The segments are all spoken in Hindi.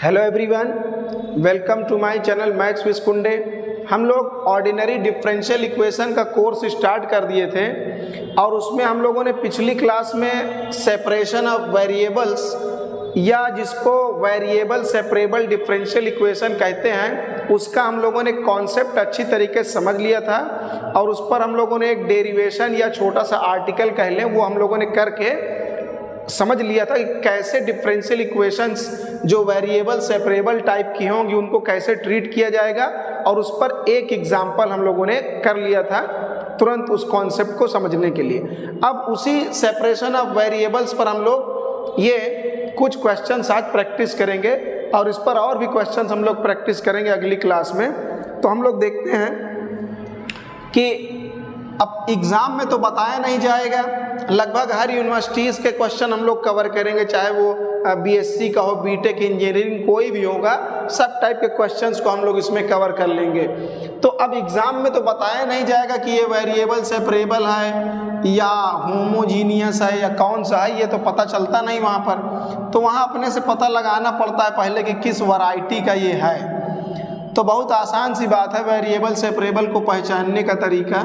Hello everyone, welcome to my channel maths with Kunde. हम लोग ऑर्डिनरी डिफरेंशियल इक्वेशन का कोर्स स्टार्ट कर दिए थे और उसमें हम लोगों ने पिछली क्लास में सेपरेशन ऑफ वेरिएबल्स या जिसको वेरिएबल सेपरेबल डिफरेंशियल इक्वेशन कहते हैं उसका हम लोगों ने कॉन्सेप्ट अच्छी तरीके से समझ लिया था और उस पर हम लोगों ने एक डेरिवेशन या छोटा सा आर्टिकल कह लें वो हम लोगों ने करके समझ लिया था कि कैसे डिफरेंशियल इक्वेशंस जो वेरिएबल सेपरेबल टाइप की होंगी उनको कैसे ट्रीट किया जाएगा और उस पर एक एग्जाम्पल हम लोगों ने कर लिया था तुरंत उस कॉन्सेप्ट को समझने के लिए। अब उसी सेपरेशन ऑफ वेरिएबल्स पर हम लोग ये कुछ क्वेश्चंस आज प्रैक्टिस करेंगे और इस पर और भी क्वेश्चंस हम लोग प्रैक्टिस करेंगे अगली क्लास में। तो हम लोग देखते हैं कि अब एग्ज़ाम में तो बताया नहीं जाएगा, लगभग हर यूनिवर्सिटीज़ के क्वेश्चन हम लोग कवर करेंगे, चाहे वो बीएससी का हो, बीटेक, इंजीनियरिंग कोई भी होगा, सब टाइप के क्वेश्चंस को हम लोग इसमें कवर कर लेंगे। तो अब एग्ज़ाम में तो बताया नहीं जाएगा कि ये वेरिएबल सेपरेबल है या होमोजीनियस है या कौन सा है, ये तो पता चलता नहीं वहाँ पर। तो वहाँ अपने से पता लगाना पड़ता है पहले कि किस वैरायटी का ये है। तो बहुत आसान सी बात है वेरिएबल सेपरेबल को पहचानने का तरीका,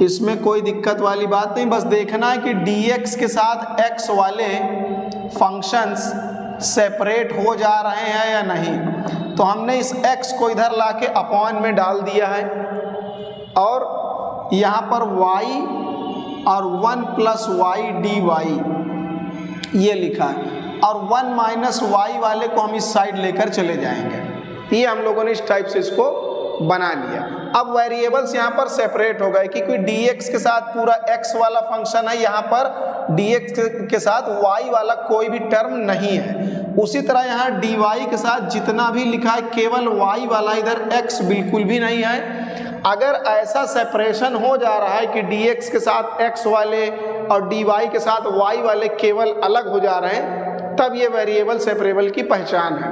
इसमें कोई दिक्कत वाली बात नहीं। बस देखना है कि dx के साथ x वाले फंक्शंस सेपरेट हो जा रहे हैं या नहीं। तो हमने इस x को इधर लाके अपॉन में डाल दिया है और यहाँ पर y और 1 प्लस y dy ये लिखा है और 1 माइनस y वाले को हम इस साइड लेकर चले जाएंगे। ये हम लोगों ने इस टाइप से इसको बना लिया। अब वेरिएबल्स यहाँ पर सेपरेट हो गए क्योंकि dx के साथ पूरा x वाला फंक्शन है, यहाँ पर dx के साथ y वाला कोई भी टर्म नहीं है। उसी तरह यहाँ dy के साथ जितना भी लिखा है केवल y वाला, इधर x बिल्कुल भी नहीं है। अगर ऐसा सेपरेशन हो जा रहा है कि dx के साथ x वाले और dy के साथ y वाले केवल अलग हो जा रहे हैं, तब ये वेरिएबल सेपरेबल की पहचान है।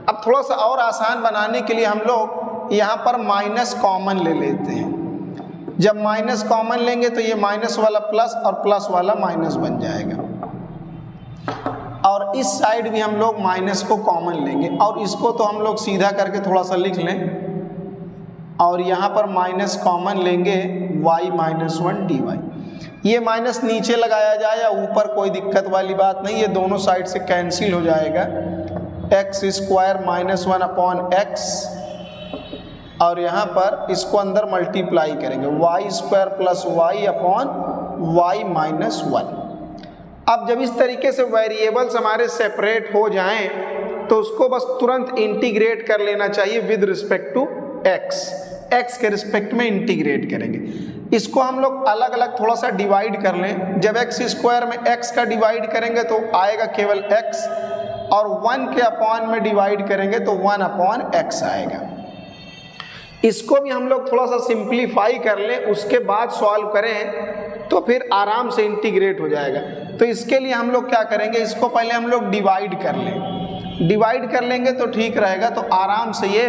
अब थोड़ा सा और आसान बनाने के लिए हम लोग यहाँ पर माइनस कॉमन ले लेते हैं। जब माइनस कॉमन लेंगे तो ये माइनस वाला प्लस और प्लस वाला माइनस बन जाएगा और इस साइड भी हम लोग माइनस को कॉमन लेंगे और इसको तो हम लोग सीधा करके थोड़ा सा लिख लें और यहाँ पर माइनस कॉमन लेंगे y माइनस 1 dy। ये माइनस नीचे लगाया जाए या ऊपर कोई दिक्कत वाली बात नहीं, ये दोनों साइड से कैंसिल हो जाएगा। X square minus 1 upon x और यहाँ पर इसको अंदर मल्टीप्लाई करेंगे y square plus y upon y minus 1। अब जब इस तरीके से वेरिएबल्स हमारे सेपरेट हो जाएं तो उसको बस तुरंत इंटीग्रेट कर लेना चाहिए विद रिस्पेक्ट टू एक्स के रिस्पेक्ट में इंटीग्रेट करेंगे। इसको हम लोग अलग अलग थोड़ा सा डिवाइड कर लें। जब एक्स स्क्वायर में एक्स का डिवाइड करेंगे तो आएगा केवल एक्स और 1 के अपॉन में डिवाइड करेंगे तो 1 अपॉन एक्स आएगा। इसको भी हम लोग थोड़ा सा सिंप्लीफाई कर लें, उसके बाद सॉल्व करें तो फिर आराम से इंटीग्रेट हो जाएगा। तो इसके लिए हम लोग क्या करेंगे, इसको पहले हम लोग डिवाइड कर लें। डिवाइड कर लेंगे तो ठीक रहेगा, तो आराम से ये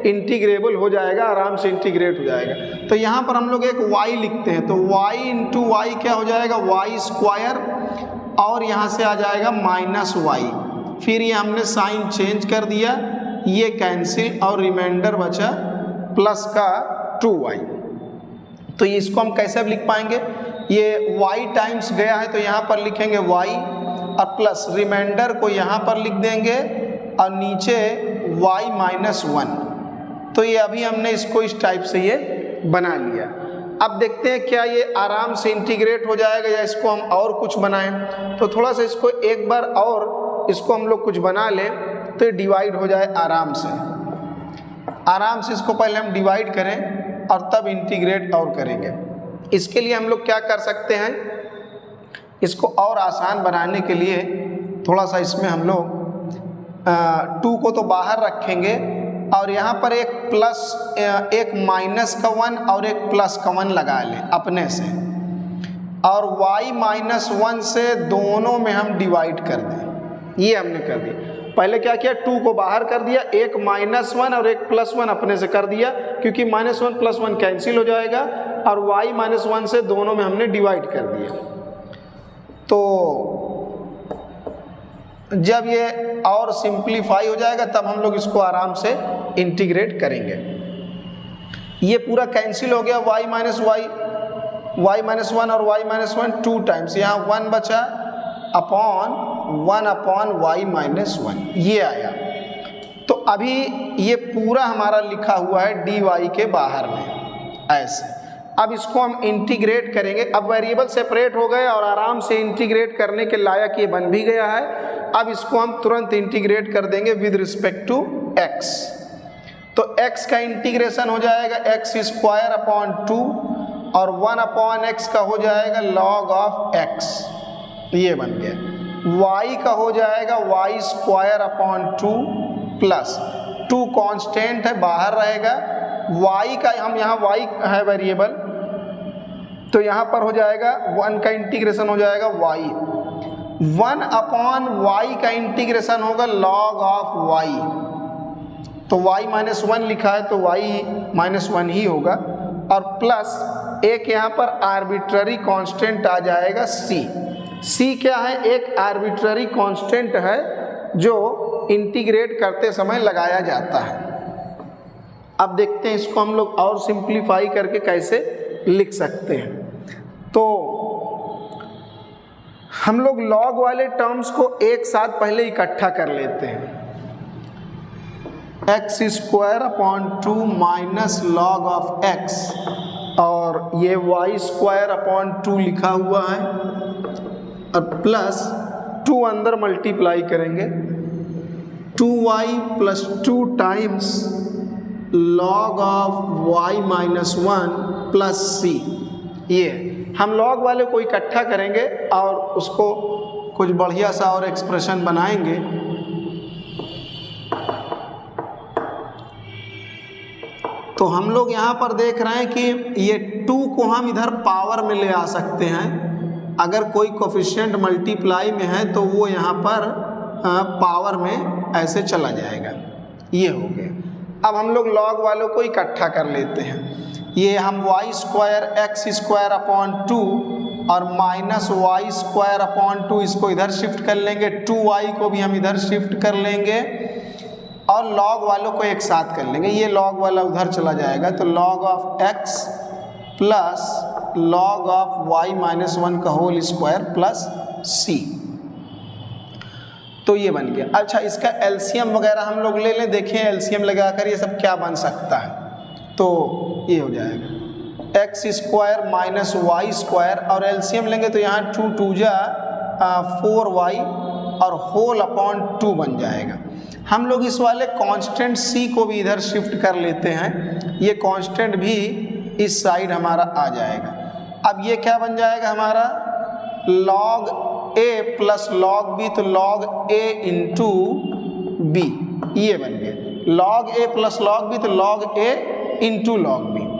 इंटीग्रेबल हो जाएगा, आराम से इंटीग्रेट हो जाएगा। तो यहाँ पर हम लोग एक y लिखते हैं तो y इंटू वाई क्या हो जाएगा, y स्क्वायर और यहाँ से आ जाएगा माइनस y। फिर ये हमने साइन चेंज कर दिया, ये कैंसिल और रिमाइंडर बचा प्लस का 2y। तो इसको हम कैसे लिख पाएंगे, ये y टाइम्स गया है तो यहाँ पर लिखेंगे y और प्लस रिमाइंडर को यहाँ पर लिख देंगे और नीचे y माइनस 1। तो ये अभी हमने इसको इस टाइप से ये बना लिया। अब देखते हैं क्या ये आराम से इंटीग्रेट हो जाएगा या इसको हम और कुछ बनाएं। तो थोड़ा सा इसको एक बार और इसको हम लोग कुछ बना लें तो ये डिवाइड हो जाए आराम से। आराम से इसको पहले हम डिवाइड करें और तब इंटीग्रेट और करेंगे। इसके लिए हम लोग क्या कर सकते हैं, इसको और आसान बनाने के लिए थोड़ा सा इसमें हम लोग 2 को तो बाहर रखेंगे और यहाँ पर एक प्लस एक माइनस का 1 और एक प्लस का 1 लगा लें अपने से और y माइनस 1 से दोनों में हम डिवाइड कर दें। ये हमने कर दिया। पहले क्या किया, 2 को बाहर कर दिया, एक माइनस 1 और एक प्लस 1 अपने से कर दिया क्योंकि माइनस 1 प्लस 1 कैंसिल हो जाएगा और y माइनस 1 से दोनों में हमने डिवाइड कर दिया। तो जब ये और सिंप्लीफाई हो जाएगा तब हम लोग इसको आराम से इंटीग्रेट करेंगे। ये पूरा कैंसिल हो गया, y minus y, y minus 1 और y माइनस 1 2 टाइम्स, यहाँ 1 बचा अपॉन 1 अपॉन y माइनस 1, ये आया। तो अभी ये पूरा हमारा लिखा हुआ है dy के बाहर में ऐसे। अब इसको हम इंटीग्रेट करेंगे। अब वेरिएबल सेपरेट हो गए और आराम से इंटीग्रेट करने के लायक ये बन भी गया है। अब इसको हम तुरंत इंटीग्रेट कर देंगे विद रिस्पेक्ट टू x। तो x का इंटीग्रेशन हो जाएगा x स्क्वायर अपॉन 2 और 1 अपॉन x का हो जाएगा log ऑफ x, ये बन गया। y का हो जाएगा y square upon 2 plus 2 constant है बाहर रहेगा, y का हम यहाँ y है वेरिएबल, तो यहाँ पर हो जाएगा 1 का इंटीग्रेशन हो जाएगा y, 1 अपॉन y का इंटीग्रेशन होगा log ऑफ y। तो y माइनस 1 लिखा है तो y माइनस 1 ही होगा, और प्लस एक यहाँ पर आर्बिट्ररी कांस्टेंट आ जाएगा c क्या है? एक आर्बिट्ररी कांस्टेंट है जो इंटीग्रेट करते समय लगाया जाता है। अब देखते हैं इसको हम लोग और सिंप्लीफाई करके कैसे लिख सकते हैं। तो हम लोग लॉग वाले टर्म्स को एक साथ पहले इकट्ठा कर लेते हैं। x square upon 2 minus log of x, और ये y स्क्वायर अपॉन 2 लिखा हुआ है, और प्लस 2 अंदर मल्टीप्लाई करेंगे, 2y plus 2 times log of y minus 1 plus c। ये हम लॉग वाले को इकट्ठा करेंगे और उसको कुछ बढ़िया सा और एक्सप्रेशन बनाएंगे। तो हम लोग यहाँ पर देख रहे हैं कि ये 2 को हम इधर पावर में ले आ सकते हैं। अगर कोई कोफिशिएंट मल्टीप्लाई में है तो वो यहाँ पर पावर में ऐसे चला जाएगा। ये हो गया। अब हम लोग लॉग वालों को इकट्ठा कर लेते हैं। ये हम y square x square upon 2 और माइनस y स्क्वायर अपॉन 2 इसको इधर शिफ्ट कर लेंगे, 2y को भी हम इधर शिफ्ट कर लेंगे और लॉग वालों को एक साथ कर लेंगे। ये लॉग वाला उधर चला जाएगा, तो log of x plus log of y minus 1 का होल स्क्वायर प्लस c। तो ये बन गया। अच्छा, इसका एलसीएम वगैरह हम लोग ले लें, देखें एलसीएम लगाकर ये सब क्या बन सकता है। तो ये हो जाएगा x square minus y square, और एलसीएम लेंगे तो यहाँ 2 2 जा 4y और होल अपॉन 2 बन जाएगा। हम लोग इस वाले कांस्टेंट c को भी इधर शिफ्ट कर लेते हैं, ये कांस्टेंट भी इस साइड हमारा आ जाएगा। अब ये क्या बन जाएगा हमारा log a plus log b, तो log a इंटू b, ये बन गया। log a plus log b तो log a into log b।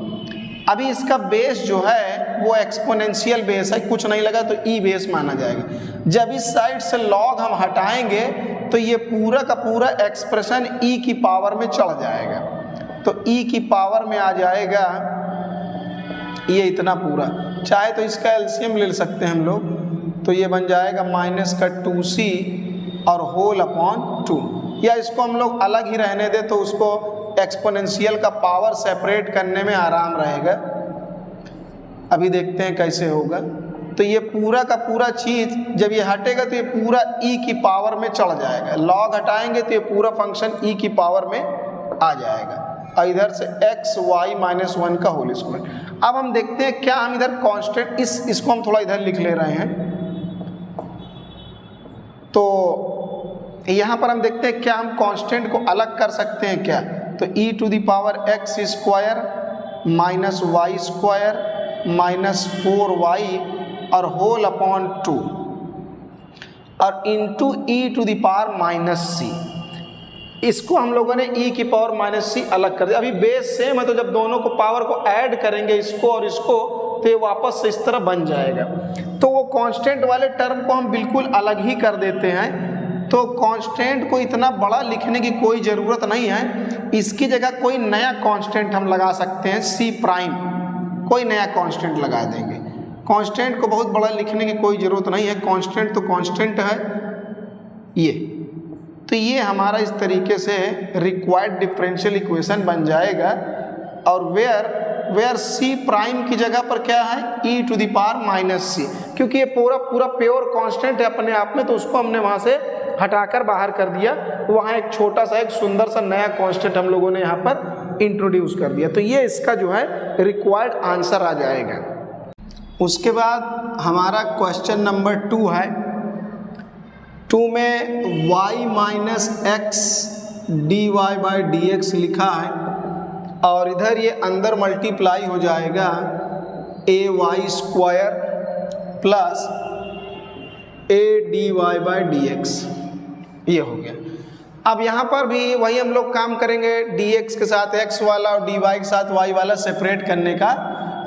अभी इसका बेस जो है वो एक्सपोनेंशियल बेस है, कुछ नहीं लगा तो ई बेस माना जाएगा। जब इस साइड से log हम हटाएंगे तो ये पूरा का पूरा एक्सप्रेशन e की पावर में चढ़ जाएगा, तो e की पावर में आ जाएगा ये इतना पूरा। चाहे तो इसका एलसीएम ले सकते हैं हम लोग, तो ये बन जाएगा माइनस का 2c और होल अपॉन 2, या इसको हम लोग अलग ही रहने दे तो उसको एक्सपोनेंशियल का पावर सेपरेट करने में आराम रहेगा। अभी देखते हैं कैसे होगा। तो ये पूरा का पूरा चीज़ जब ये हटेगा तो ये पूरा e की पावर में चढ़ जाएगा, लॉग हटाएंगे तो ये पूरा फंक्शन e की पावर में आ जाएगा, और इधर से x y माइनस 1 का होल स्क्वायर। अब हम देखते हैं क्या हम इधर कांस्टेंट इसको हम थोड़ा इधर लिख ले रहे हैं। तो यहाँ पर हम देखते हैं क्या हम कांस्टेंट को अलग कर सकते हैं क्या। तो e to the power x square minus y square minus 4y और होल अपॉन 2 और into e to the power minus c। इसको हम लोगों ने e की पावर माइनस c अलग कर दिया। अभी बेस सेम है, तो जब दोनों को पावर को ऐड करेंगे इसको और इसको, तो ये वापस से इस तरह बन जाएगा। तो वो कांस्टेंट वाले टर्म को हम बिल्कुल अलग ही कर देते हैं। तो कांस्टेंट को इतना बड़ा लिखने की कोई ज़रूरत नहीं है, इसकी जगह कोई नया कांस्टेंट हम लगा सकते हैं c प्राइम, कोई नया कांस्टेंट लगा देंगे। कांस्टेंट को बहुत बड़ा लिखने की कोई ज़रूरत नहीं है, कांस्टेंट तो कांस्टेंट है। ये तो ये हमारा इस तरीके से रिक्वायर्ड डिफरेंशियल इक्वेशन बन जाएगा। और वेयर सी प्राइम की जगह पर क्या है, e to the power minus C, क्योंकि ये पूरा प्योर कांस्टेंट है अपने आप में, तो उसको हमने वहाँ से हटाकर बाहर कर दिया। वहाँ एक छोटा सा एक सुंदर सा नया कांस्टेंट हम लोगों ने यहाँ पर इंट्रोड्यूस कर दिया। तो ये इसका जो है रिक्वायर्ड आंसर आ जाएगा। उसके बाद हमारा क्वेश्चन नंबर 2 है। 2 में y minus X D Y by D X लिखा है और इधर ये अंदर मल्टीप्लाई हो जाएगा A Y square plus A D Y by D x, ये हो गया। अब यहाँ पर भी वही हम लोग काम करेंगे, dx के साथ x वाला और dy के साथ y वाला सेपरेट करने का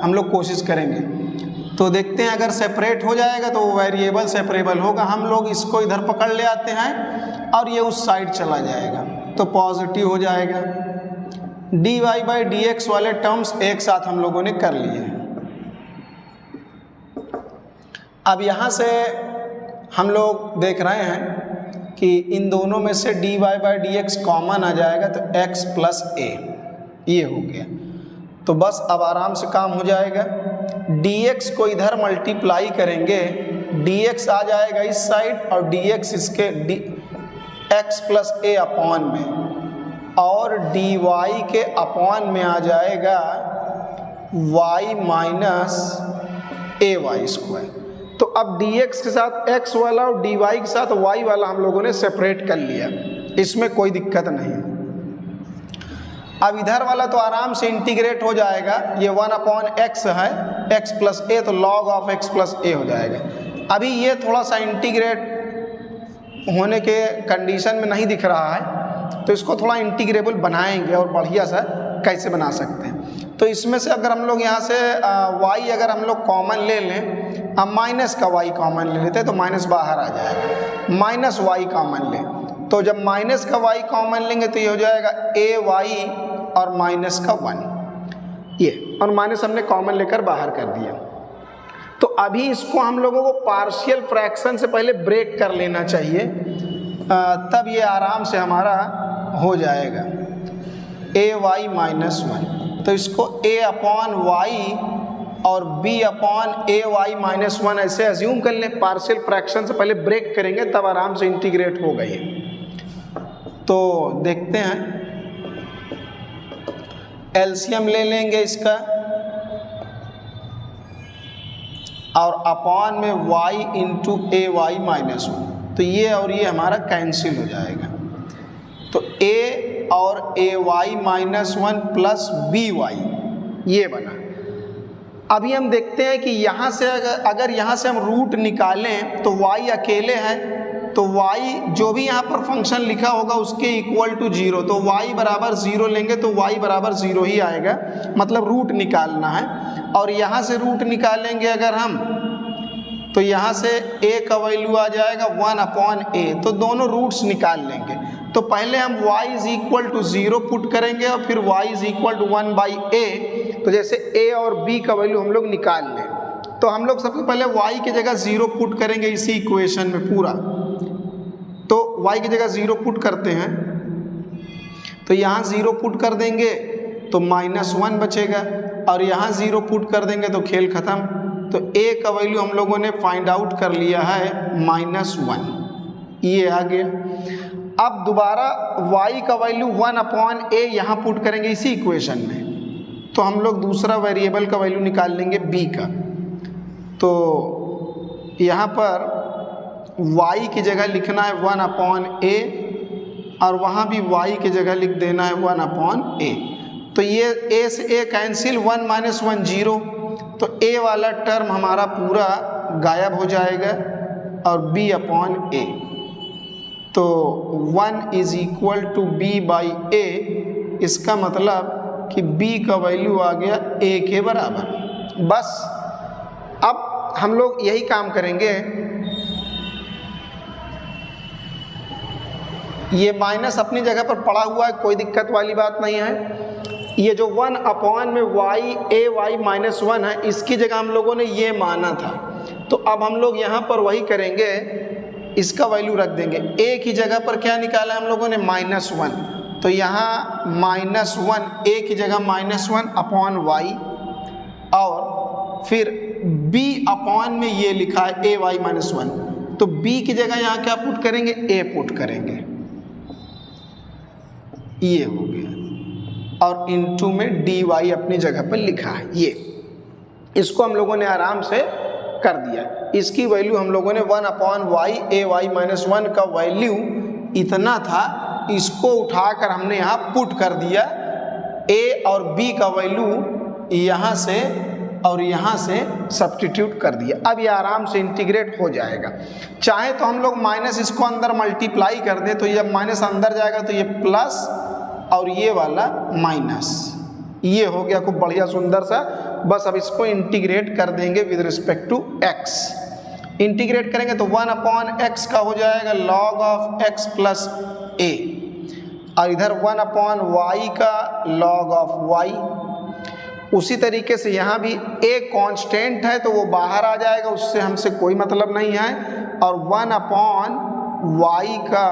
हम लोग कोशिश करेंगे। तो देखते हैं अगर सेपरेट हो जाएगा तो वो वेरिएबल सेपरेबल होगा। हम लोग इसको इधर पकड़ ले आते हैं और ये उस साइड चला जाएगा तो पॉजिटिव हो जाएगा। dy बाई dx वाले टर्म्स एक साथ हम लोगों ने कर लिए हैं। अब यहाँ से हम लोग देख रहे हैं कि इन दोनों में से dy बाई dx कॉमन आ जाएगा तो x प्लस a, ये हो गया। तो बस अब आराम से काम हो जाएगा। dx को इधर मल्टीप्लाई करेंगे, dx आ जाएगा इस साइड और dx इसके x प्लस a अपॉन में, और dy के अपॉन में आ जाएगा y माइनस ए वाई स्क्वायर। तो अब dx के साथ x वाला और dy के साथ y वाला हम लोगों ने सेपरेट कर लिया, इसमें कोई दिक्कत नहीं। अब इधर वाला तो आराम से इंटीग्रेट हो जाएगा, ये 1 अपॉन x है, x प्लस a, तो log of x plus a हो जाएगा। अभी ये थोड़ा सा इंटीग्रेट होने के कंडीशन में नहीं दिख रहा है, तो इसको थोड़ा इंटीग्रेबल बनाएंगे और बढ़िया सा कैसे बना सकते हैं। तो इसमें से अगर हम लोग यहाँ से y अगर हम लोग कॉमन ले लें, अब माइनस का y कॉमन ले लेते हैं तो माइनस बाहर आ जाएगा, माइनस y कॉमन लें, तो जब माइनस का y कॉमन लेंगे तो ये हो जाएगा ए वाई और माइनस का 1, ये और माइनस हमने कॉमन लेकर बाहर कर दिया। तो अभी इसको हम लोगों को पार्शियल फ्रैक्शन से पहले ब्रेक कर लेना चाहिए, तब ये आराम से हमारा हो जाएगा ए वाई माइनस 1। तो इसको a अपॉन वाई और b अपॉन ए वाई माइनस 1 ऐसे अज्यूम कर लें। पार्शियल फ्रैक्शन से पहले ब्रेक करेंगे तब आराम से इंटीग्रेट हो गई। तो देखते हैं, एलसीएम ले लेंगे इसका और अपॉन में y इंटू ए वाई माइनस 1, तो ये और ये हमारा कैंसिल हो जाएगा। तो a और A Y minus 1 plus B Y, ये बना। अभी हम देखते हैं कि यहाँ से अगर यहाँ से हम रूट निकालें तो y अकेले है, तो y जो भी यहाँ पर फंक्शन लिखा होगा उसके इक्वल टू 0, तो y बराबर 0 लेंगे तो y बराबर 0 ही आएगा, मतलब रूट निकालना है। और यहाँ से रूट निकालेंगे अगर हम, तो यहाँ से a का वैल्यू आ जाएगा 1 अपॉन a, तो दोनों रूट्स निकाल लेंगे। तो पहले हम y is equal to 0 put करेंगे और फिर y is equal to 1 by a, तो जैसे a और b का वैल्यू हम लोग निकाल लें। तो हम लोग सबसे पहले y की जगह 0 पुट करेंगे इसी इक्वेशन में पूरा, तो y की जगह 0 पुट करते हैं, तो यहाँ 0 पुट कर देंगे तो माइनस 1 बचेगा, और यहाँ 0 पुट कर देंगे तो खेल ख़त्म। तो a का वैल्यू हम लोगों ने फाइंड आउट कर लिया है माइनस 1, ये आ गया। अब दोबारा y का वैल्यू 1 अपॉन a यहाँ पुट करेंगे इसी इक्वेशन में, तो हम लोग दूसरा वेरिएबल का वैल्यू निकाल लेंगे b का। तो यहाँ पर y की जगह लिखना है 1 अपॉन a और वहाँ भी y की जगह लिख देना है 1 अपॉन a। तो ये a से a कैंसिल, 1 माइनस 1 0, तो a वाला टर्म हमारा पूरा गायब हो जाएगा और b अपॉन a। तो 1 is equal to b by a, इसका मतलब कि b का वैल्यू आ गया a के बराबर। बस अब हम लोग यही काम करेंगे, ये माइनस अपनी जगह पर पड़ा हुआ है, कोई दिक्कत वाली बात नहीं है। ये जो 1 अपॉन में y ए वाई माइनस 1 है, इसकी जगह हम लोगों ने ये माना था, तो अब हम लोग यहाँ पर वही करेंगे इसका वैल्यू रख देंगे। ए की जगह पर क्या निकाला हम लोगों ने, -1, तो यहाँ -1 ए की जगह -1 अपॉन वाई, और फिर b अपॉन में ये लिखा है ए वाई -1, तो b की जगह यहाँ क्या पुट करेंगे, a पुट करेंगे, ये हो गया, और इनटू में dy अपनी जगह पर लिखा है। ये इसको हम लोगों ने आराम से कर दिया। इसकी वैल्यू हम लोगों ने 1/y ए वाई -1 का वैल्यू इतना था, इसको उठाकर हमने यहाँ पुट कर दिया, a और b का वैल्यू यहाँ से और यहाँ से सब्स्टिट्यूट कर दिया। अब ये आराम से इंटीग्रेट हो जाएगा। चाहे तो हम लोग माइनस इसको अंदर मल्टीप्लाई कर दें, तो ये जब माइनस अंदर जाएगा तो ये प्लस और ये वाला माइनस, ये हो गया खूब बढ़िया सुंदर सा। बस अब इसको इंटीग्रेट कर देंगे with respect to x। Integrate करेंगे तो 1/x का हो जाएगा log of x plus a, और इधर 1/y का log ऑफ y। उसी तरीके से यहाँ भी a कांस्टेंट है तो वो बाहर आ जाएगा, उससे हमसे कोई मतलब नहीं है, और 1/y का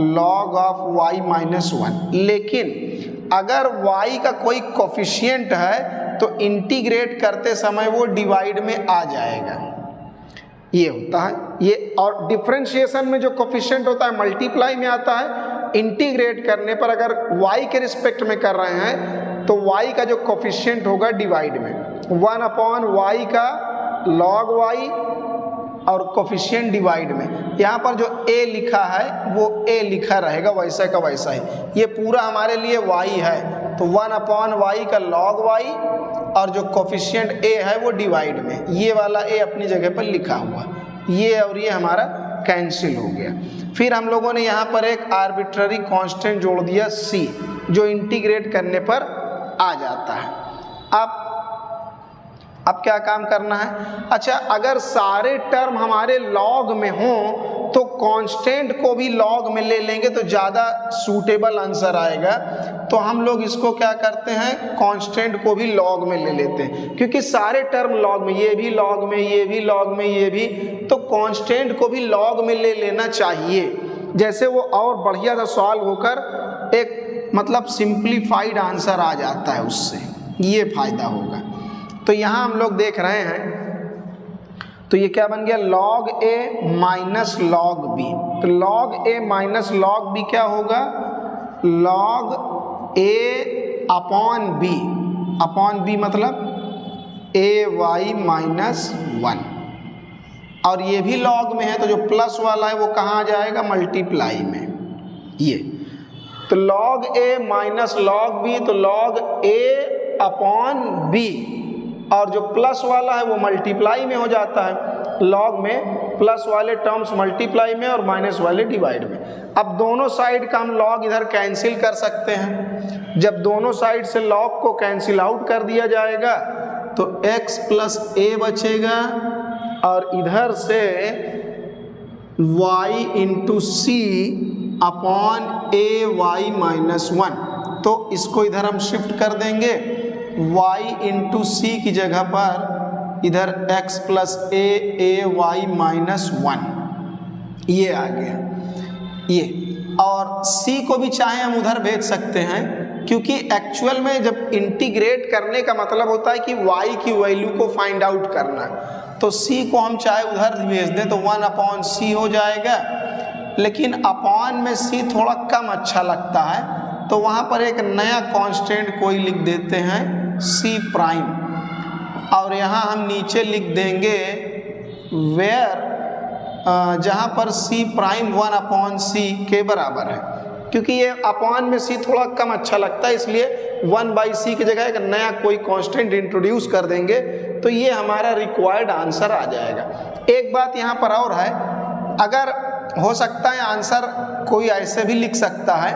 log ऑफ y -1। लेकिन अगर y का कोई कोफिशिएंट है तो इंटीग्रेट करते समय वो डिवाइड में आ जाएगा, ये होता है ये। और डिफरेंशिएशन में जो कोफिशिएंट होता है मल्टीप्लाई में आता है, इंटीग्रेट करने पर अगर y के रिस्पेक्ट में कर रहे हैं तो y का जो कोफिशिएंट होगा डिवाइड में, 1/y का log y और कोफिशिएंट डिवाइड में। यहाँ पर जो a लिखा है वो a लिखा रहेगा वैसा का वैसा ही, ये पूरा हमारे लिए y है, तो 1/y का log y और जो कोफिशिएंट a है वो डिवाइड में, ये वाला a अपनी जगह पर लिखा हुआ, ये और ये हमारा कैंसिल हो गया। फिर हम लोगों ने यहाँ पर एक आर्बिट्ररी कांस्टेंट जोड़ दिया c, जो इंटीग्रेट करने पर आ जाता है। अब क्या काम करना है, अच्छा अगर सारे टर्म हमारे लॉग में हों तो कांस्टेंट को भी लॉग में ले लेंगे तो ज़्यादा सूटेबल आंसर आएगा। तो हम लोग इसको क्या करते हैं, कांस्टेंट को भी लॉग में ले लेते हैं, क्योंकि सारे टर्म लॉग में, ये भी लॉग में, ये भी लॉग में, ये भी, तो कांस्टेंट को भी लॉग में ले लेना चाहिए, जैसे वो और बढ़िया सा सॉल्व होकर एक मतलब सिंप्लीफाइड आंसर आ जाता है उससे, ये फायदा होगा। तो यहाँ हम लोग देख रहे हैं, तो ये क्या बन गया, log a minus log b। तो log a minus log b क्या होगा, log a अपॉन b मतलब a y -1, और ये भी log में है तो जो प्लस वाला है वो कहाँ आ जाएगा, मल्टीप्लाई में, ये। तो log a minus log b, तो log a अपॉन b, और जो प्लस वाला है वो मल्टीप्लाई में हो जाता है। लॉग में प्लस वाले टर्म्स मल्टीप्लाई में और माइनस वाले डिवाइड में। अब दोनों साइड का हम लॉग इधर कैंसिल कर सकते हैं। जब दोनों साइड से लॉग को कैंसिल आउट कर दिया जाएगा तो x प्लस a बचेगा, और इधर से y into C upon a y -1, तो इसको इधर हम शिफ्ट कर देंगे, y इंटू सी की जगह पर इधर x प्लस a y -1, ये आ गया ये। और c को भी चाहे हम उधर भेज सकते हैं, क्योंकि एक्चुअल में जब इंटीग्रेट करने का मतलब होता है कि y की वैल्यू को फाइंड आउट करना, तो c को हम चाहे उधर भेज दें तो 1/c हो जाएगा। लेकिन अपॉन में c थोड़ा कम अच्छा लगता है, तो वहाँ पर एक नया कांस्टेंट कोई लिख देते हैं c प्राइम, और यहाँ हम नीचे लिख देंगे वेयर, जहाँ पर c प्राइम 1/c के बराबर है, क्योंकि ये अपॉन में c थोड़ा कम अच्छा लगता है, इसलिए 1/c की जगह एक नया कोई कांस्टेंट इंट्रोड्यूस कर देंगे, तो ये हमारा रिक्वायर्ड आंसर आ जाएगा। एक बात यहाँ पर और है, अगर हो सकता है आंसर कोई ऐसे भी लिख सकता है,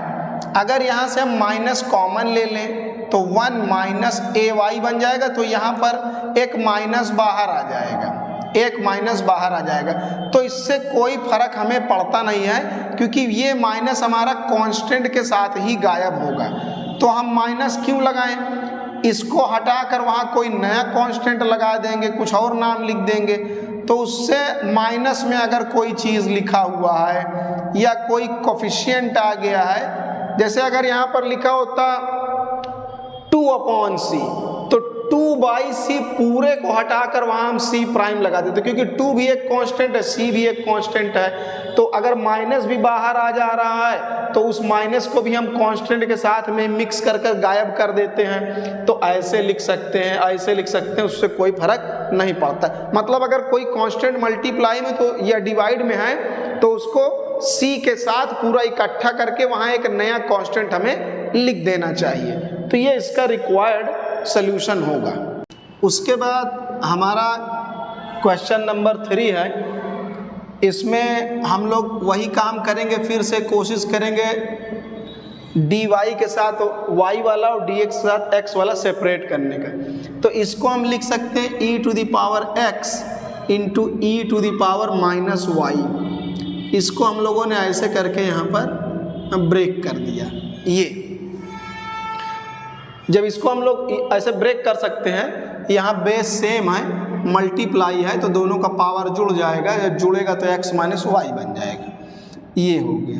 अगर यहाँ से हम माइनस कॉमन ले लें तो 1 माइनस ay बन जाएगा, तो यहाँ पर एक माइनस बाहर आ जाएगा, एक माइनस बाहर आ जाएगा, तो इससे कोई फर्क हमें पड़ता नहीं है, क्योंकि ये माइनस हमारा कांस्टेंट के साथ ही गायब होगा। तो हम माइनस क्यों लगाएं, इसको हटाकर वहाँ कोई नया कांस्टेंट लगा देंगे, कुछ और नाम लिख देंगे, तो उससे माइनस में अगर कोई चीज़ लिखा हुआ है या कोई कोफिशिएंट आ गया है, जैसे अगर यहाँ पर लिखा होता 2/c, तो 2/c पूरे को हटाकर वहाँ हम c प्राइम लगा देते, क्योंकि 2 भी एक कांस्टेंट है, c भी एक कांस्टेंट है। तो अगर माइनस भी बाहर आ जा रहा है तो उस माइनस को भी हम कांस्टेंट के साथ में मिक्स कर कर गायब कर देते हैं। तो ऐसे लिख सकते हैं, ऐसे लिख सकते हैं, उससे कोई फर्क नहीं पड़ता। मतलब अगर कोई कांस्टेंट मल्टीप्लाई में तो या डिवाइड में है तो उसको c के साथ पूरा इकट्ठा करके वहाँ एक नया कांस्टेंट हमें लिख देना चाहिए। तो ये इसका रिक्वायर्ड सॉल्यूशन होगा। उसके बाद हमारा क्वेश्चन नंबर 3 है। इसमें हम लोग वही काम करेंगे, फिर से कोशिश करेंगे dy के साथ y वाला और dx के साथ x वाला सेपरेट करने का। तो इसको हम लिख सकते हैं e⁻x इंटू e⁻−y। इसको हम लोगों ने ऐसे करके यहाँ पर ब्रेक कर दिया। ये जब इसको हम लोग ऐसे ब्रेक कर सकते हैं, यहाँ बेस सेम है, मल्टीप्लाई है, तो दोनों का पावर जुड़ जाएगा, जब जुड़ेगा तो x माइनस वाई बन जाएगा। ये हो गया।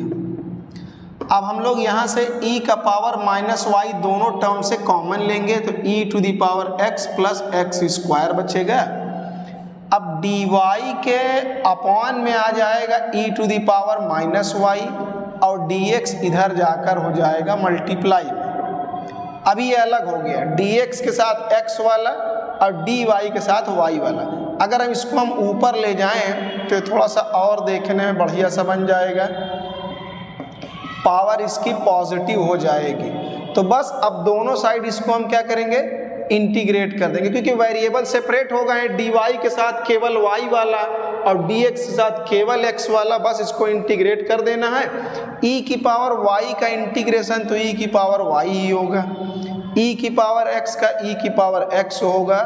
अब हम लोग यहाँ से e का पावर माइनस वाई दोनों टर्म से कॉमन लेंगे, तो e⁻x प्लस x स्क्वायर बचेगा। अब dy के अपॉन में आ जाएगा e⁻−y और dx इधर जाकर हो जाएगा मल्टीप्लाई में। अभी ये अलग हो गया, dx के साथ x वाला और dy के साथ y वाला। अगर हम इसको हम ऊपर ले जाएं तो थोड़ा सा और देखने में बढ़िया सा बन जाएगा, पावर इसकी पॉजिटिव हो जाएगी। तो बस अब दोनों साइड इसको हम क्या करेंगे, इंटीग्रेट कर देंगे, क्योंकि वेरिएबल सेपरेट हो गए। dy के साथ केवल y वाला और dx के साथ केवल x वाला, बस इसको इंटीग्रेट कर देना है। e की पावर y का इंटीग्रेशन तो e की पावर y ही होगा, e की पावर x का e की पावर x होगा,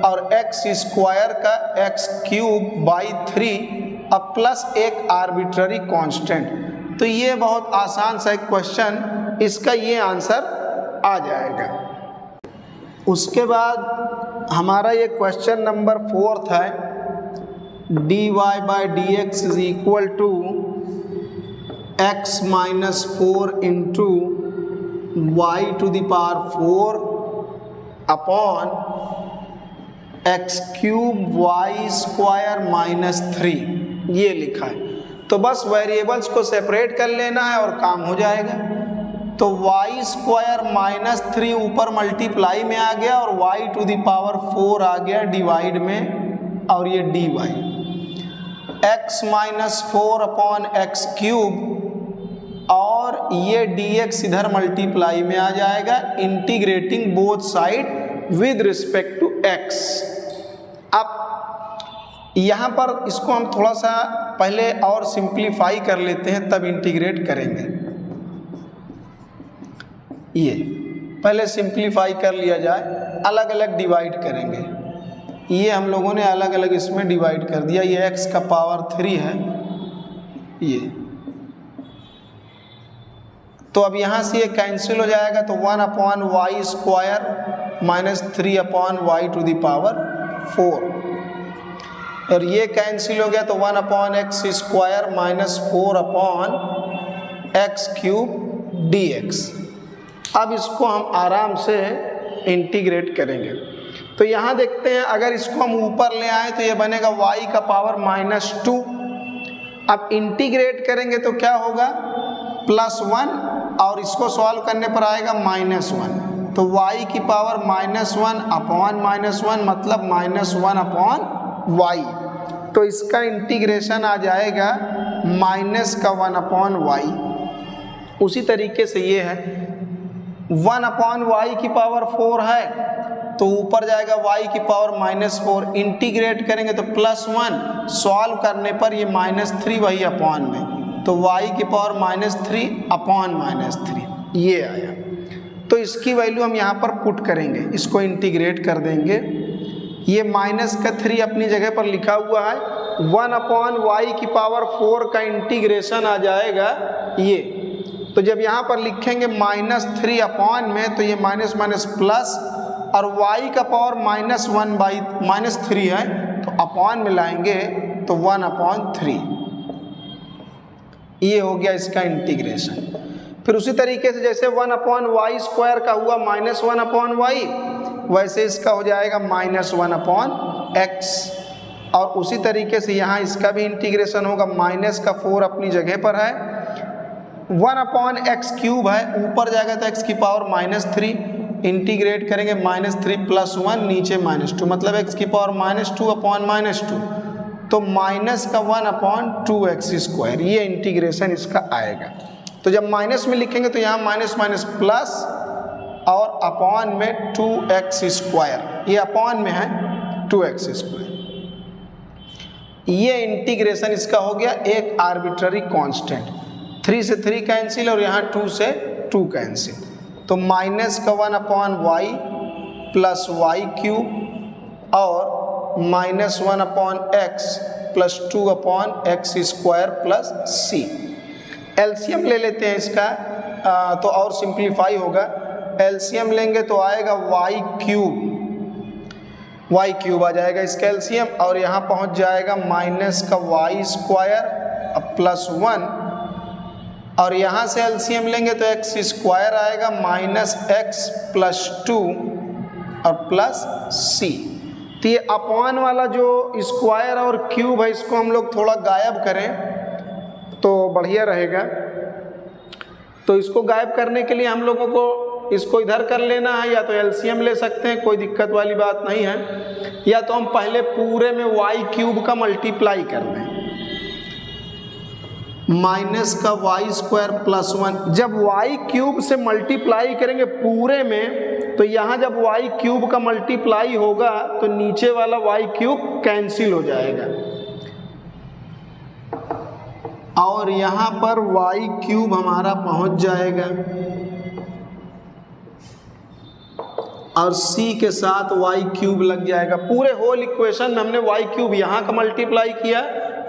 और x स्क्वायर का x³ अब प्लस एक आर्बिट्ररी कांस्टेंट। तो ये बहुत आसान सा एक क्वेश्चन, इसका ये आंसर आ जाएगा। उसके बाद हमारा ये क्वेश्चन नंबर 4 है, dy/dx is equal to x minus 4 into y⁴ upon x³ y² minus 3, ये लिखा है। तो बस वेरिएबल्स को सेपरेट कर लेना है और काम हो जाएगा। तो y² माइनस 3 ऊपर मल्टीप्लाई में आ गया और y⁴ आ गया डिवाइड में, और ये dy x minus 4 upon x³ और ये dx इधर मल्टीप्लाई में आ जाएगा, integrating both side with respect to x। अब यहाँ पर इसको हम थोड़ा सा पहले और सिंप्लीफाई कर लेते हैं, तब इंटीग्रेट करेंगे। ये पहले सिंप्लीफाई कर लिया जाए, अलग अलग डिवाइड करेंगे। ये हम लोगों ने अलग अलग इसमें डिवाइड कर दिया। ये x का पावर 3 है ये, तो अब यहाँ से ये कैंसिल हो जाएगा, तो 1/y² माइनस 3/y⁴, और ये कैंसिल हो गया तो 1/x² माइनस 4/x³ dx। अब इसको हम आराम से इंटीग्रेट करेंगे। तो यहाँ देखते हैं, अगर इसको हम ऊपर ले आए तो ये बनेगा y का पावर -2। अब इंटीग्रेट करेंगे तो क्या होगा, +1, और इसको सॉल्व करने पर आएगा -1। तो y की पावर -1 अपॉन -1 मतलब -1/y। तो इसका इंटीग्रेशन आ जाएगा -1/y। उसी तरीके से ये है 1/y की पावर 4 है, तो ऊपर जाएगा y की पावर -4, इंटीग्रेट करेंगे तो +1, सॉल्व करने पर ये -3 वही अपॉन में, तो y की पावर -3/-3 ये आया। तो इसकी वैल्यू हम यहाँ पर पुट करेंगे, इसको इंटीग्रेट कर देंगे। ये -3 अपनी जगह पर लिखा हुआ है, 1/y की पावर 4 का इंटीग्रेशन आ जाएगा ये। तो जब यहाँ पर लिखेंगे -3 अपॉन में, तो ये माइनस माइनस प्लस, और y का पावर -3 है, तो अपॉन में लाएंगे तो 1/3, ये हो गया इसका इंटीग्रेशन। फिर उसी तरीके से जैसे 1/y² का हुआ -1/y, वैसे इसका हो जाएगा -1/x, और उसी तरीके से यहाँ इसका भी इंटीग्रेशन होगा। -4 अपनी जगह पर है, 1/x³ है, ऊपर जाएगा तो x की पावर -3, इंटीग्रेट करेंगे -3 + 1, नीचे -2, मतलब x की पावर -2/-2, तो -1/2x², ये इंटीग्रेशन इसका आएगा। तो जब माइनस में लिखेंगे तो यहाँ माइनस प्लस और अपॉन में 2x², ये अपॉन में है 2x², ये इंटीग्रेशन इसका हो गया एक आर्बिट्ररी कांस्टेंट। 3 से 3 कैंसिल और यहाँ 2 से 2 कैंसिल, तो -1/y + y³ और -1/x + 2/x² + c। एलसीएम ले लेते हैं इसका, तो और सिंप्लीफाई होगा। एलसीएम लेंगे तो आएगा y³ आ जाएगा इसका एलसीएम, और यहाँ पहुँच जाएगा -y² + 1, और यहाँ से एलसीएम लेंगे तो x² आएगा -x + 2 और प्लस c। तो ये अपॉन वाला जो स्क्वायर और क्यूब है इसको हम लोग थोड़ा गायब करें तो बढ़िया रहेगा। तो इसको गायब करने के लिए हम लोगों को इसको इधर कर लेना है, या तो एलसीएम ले सकते हैं, कोई दिक्कत वाली बात नहीं है, या तो हम पहले पूरे में y³ का मल्टीप्लाई कर दें, -y² + 1। जब y³ से मल्टीप्लाई करेंगे पूरे में, तो यहाँ जब y³ का मल्टीप्लाई होगा तो नीचे वाला y³ कैंसिल हो जाएगा, और यहाँ पर y³ हमारा पहुँच जाएगा, और c के साथ y³ लग जाएगा। पूरे होल इक्वेशन में हमने y³ यहाँ का मल्टीप्लाई किया,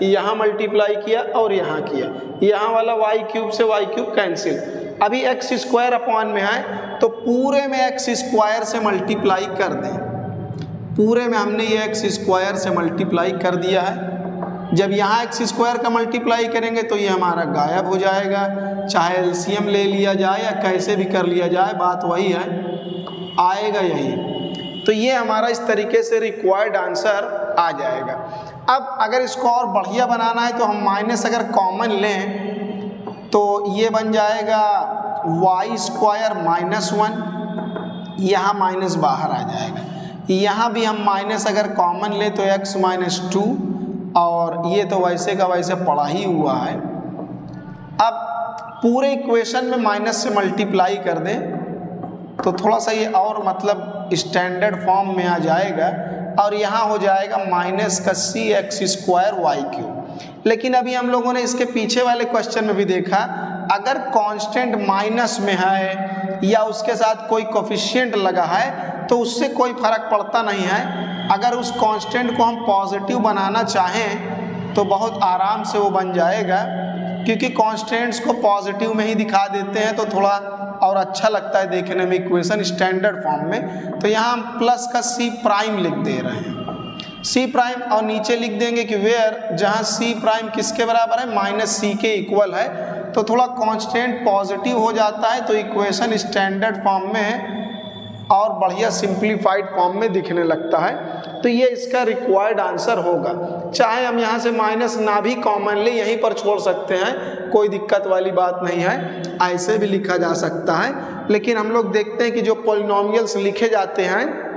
यहाँ मल्टीप्लाई किया और यहाँ किया, यहाँ वाला y³ से y³ कैंसिल। अभी x² अपॉन में है तो पूरे में x² से मल्टीप्लाई कर दें। पूरे में हमने ये x² से मल्टीप्लाई कर दिया है। जब यहाँ x² का मल्टीप्लाई करेंगे तो ये हमारा गायब हो जाएगा, चाहे एलसीएम ले लिया जाए या कैसे भी कर लिया जाए, बात वही है, आएगा यही। तो ये हमारा इस तरीके से रिक्वायर्ड आंसर आ जाएगा। अब अगर इसको और बढ़िया बनाना है तो हम माइनस अगर कॉमन लें तो ये बन जाएगा y² -1, यहाँ माइनस बाहर आ जाएगा। यहाँ भी हम माइनस अगर कॉमन लें तो x - 2, और ये तो वैसे का वैसे पड़ा ही हुआ है। अब पूरे इक्वेशन में माइनस से मल्टीप्लाई कर दें तो थोड़ा सा ये और मतलब स्टैंडर्ड फॉर्म में आ जाएगा, और यहाँ हो जाएगा -cx² y³। लेकिन अभी हम लोगों ने इसके पीछे वाले क्वेश्चन में भी देखा, अगर कांस्टेंट माइनस में है या उसके साथ कोई कोफिशिएंट लगा है तो उससे कोई फर्क पड़ता नहीं है। अगर उस कांस्टेंट को हम पॉजिटिव बनाना चाहें तो बहुत आराम से वो बन जाएगा, क्योंकि कांस्टेंट्स को पॉजिटिव में ही दिखा देते हैं तो थोड़ा और अच्छा लगता है देखने में इक्वेशन स्टैंडर्ड फॉर्म में। तो यहाँ हम प्लस का C' लिख दे रहे हैं, C', और नीचे लिख देंगे कि वेयर, जहाँ C' किसके बराबर है, -c के इक्वल है, तो थोड़ा कांस्टेंट पॉजिटिव हो जाता है तो इक्वेशन स्टैंडर्ड फॉर्म में और बढ़िया सिंप्लीफाइड फॉर्म में दिखने लगता है। तो ये इसका रिक्वायर्ड आंसर होगा। चाहे हम यहाँ से माइनस ना भी कॉमन ले, यहीं पर छोड़ सकते हैं, कोई दिक्कत वाली बात नहीं है, ऐसे भी लिखा जा सकता है। लेकिन हम लोग देखते हैं कि जो पॉलिनोमियल्स लिखे जाते हैं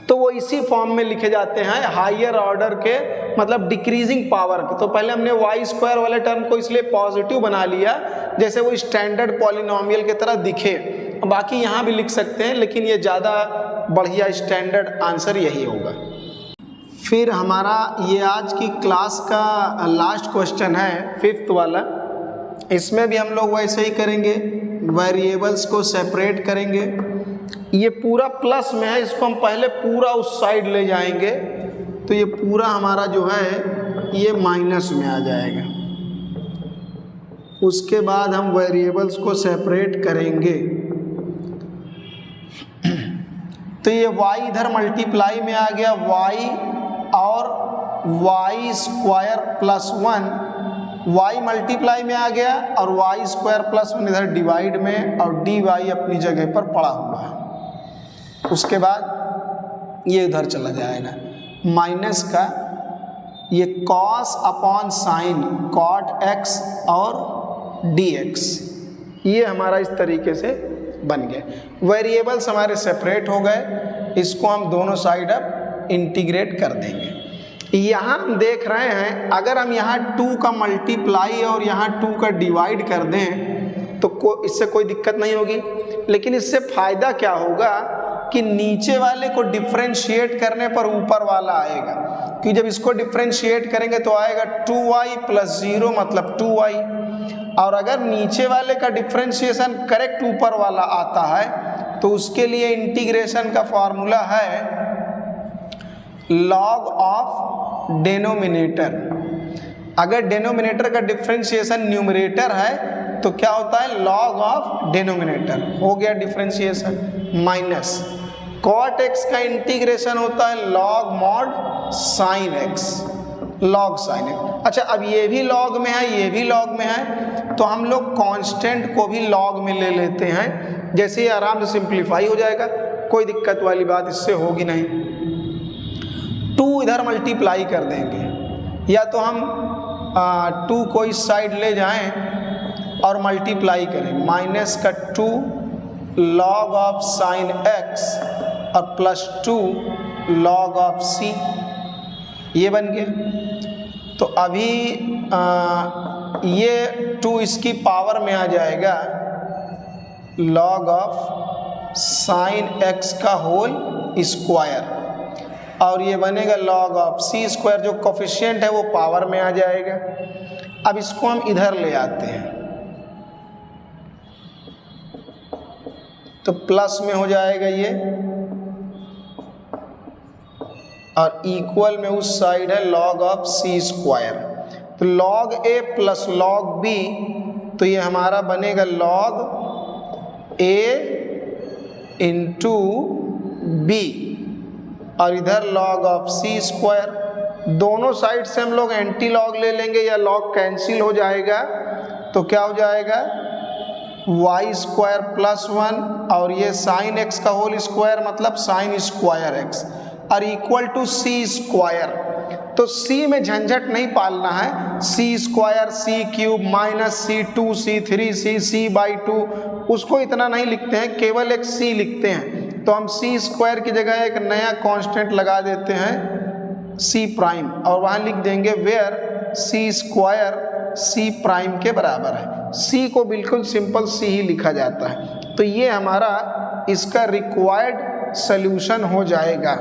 तो वो इसी फॉर्म में लिखे जाते हैं, हायर ऑर्डर के, मतलब डिक्रीजिंग पावर के। तो पहले हमने y² वाले टर्म को इसलिए पॉजिटिव बना लिया जैसे वो स्टैंडर्ड पॉलिनोमियल की तरह दिखे। बाकी यहाँ भी लिख सकते हैं, लेकिन ये ज़्यादा बढ़िया स्टैंडर्ड आंसर यही होगा। फिर हमारा ये आज की क्लास का लास्ट क्वेश्चन है, 5th वाला। इसमें भी हम लोग वैसे ही करेंगे, वेरिएबल्स को सेपरेट करेंगे। ये पूरा प्लस में है, इसको हम पहले पूरा उस साइड ले जाएंगे तो ये पूरा हमारा जो है ये माइनस में आ जाएगा। उसके बाद हम वेरिएबल्स को सेपरेट करेंगे तो ये y इधर मल्टीप्लाई में आ गया, y और y square plus 1, y multiply में आ गया और वाई स्क्वायर प्लस 1 इधर डिवाइड में, और डी वाई अपनी जगह पर पड़ा हुआ है। उसके बाद ये इधर चला जाएगा, माइनस का ये cos upon sine cot x और डी एक्स, ये हमारा इस तरीके से बन गया। वेरिएबल्स हमारे सेपरेट हो गए, इसको हम दोनों साइड अब इंटीग्रेट कर देंगे। यहाँ हम देख रहे हैं अगर हम यहाँ 2 का मल्टीप्लाई और यहाँ 2 का डिवाइड कर दें तो इससे कोई दिक्कत नहीं होगी, लेकिन इससे फ़ायदा क्या होगा कि नीचे वाले को डिफ्रेंशिएट करने पर ऊपर वाला आएगा, कि जब इसको डिफ्रेंशिएट करेंगे तो आएगा 2y + 0 मतलब 2y, और अगर नीचे वाले का डिफ्रेंशिएशन करेक्ट ऊपर वाला आता है तो उसके लिए इंटीग्रेशन का फॉर्मूला है log ऑफ डेनोमिनेटर। अगर डेनोमिनेटर का डिफ्रेंशिएशन न्यूमरेटर है तो क्या होता है log ऑफ डेनोमिनेटर, हो गया डिफ्रेंशिएशन, माइनस cot x का इंटीग्रेशन होता है log mod sin x, log sin x। अच्छा, अब ये भी log में है, ये भी log में है, तो हम लोग कांस्टेंट को भी log में ले लेते हैं, जैसे आराम से सिंप्लीफाई हो जाएगा, कोई दिक्कत वाली बात इससे होगी नहीं। 2 इधर मल्टीप्लाई कर देंगे, या तो हम 2 को इस साइड ले जाएं और मल्टीप्लाई करें, माइनस का 2 log ऑफ साइन x और प्लस 2 log ऑफ c, ये बन गया। तो अभी ये 2 इसकी पावर में आ जाएगा log ऑफ साइन x का होल स्क्वायर, और ये बनेगा log ऑफ c स्क्वायर, जो कोफिशिएंट है वो पावर में आ जाएगा। अब इसको हम इधर ले आते हैं तो प्लस में हो जाएगा ये, और इक्वल में उस साइड है log ऑफ c स्क्वायर, तो log a plus log b, तो ये हमारा बनेगा log a इंटू b, और इधर log ऑफ c स्क्वायर। दोनों साइड से हम लोग एंटी लॉग ले लेंगे या लॉग कैंसिल हो जाएगा, तो क्या हो जाएगा y स्क्वायर प्लस 1 और ये साइन x का होल स्क्वायर मतलब साइन स्क्वायर x, और इक्वल टू c स्क्वायर। तो c में झंझट नहीं पालना है, c square c cube minus c2 c3 c/2, उसको इतना नहीं लिखते हैं, केवल एक c लिखते हैं। तो हम c स्क्वायर की जगह एक नया कांस्टेंट लगा देते हैं c प्राइम, और वहाँ लिख देंगे where c square c prime के बराबर है। c को बिल्कुल सिंपल c ही लिखा जाता है। तो ये हमारा इसका रिक्वायर्ड सल्यूशन हो जाएगा।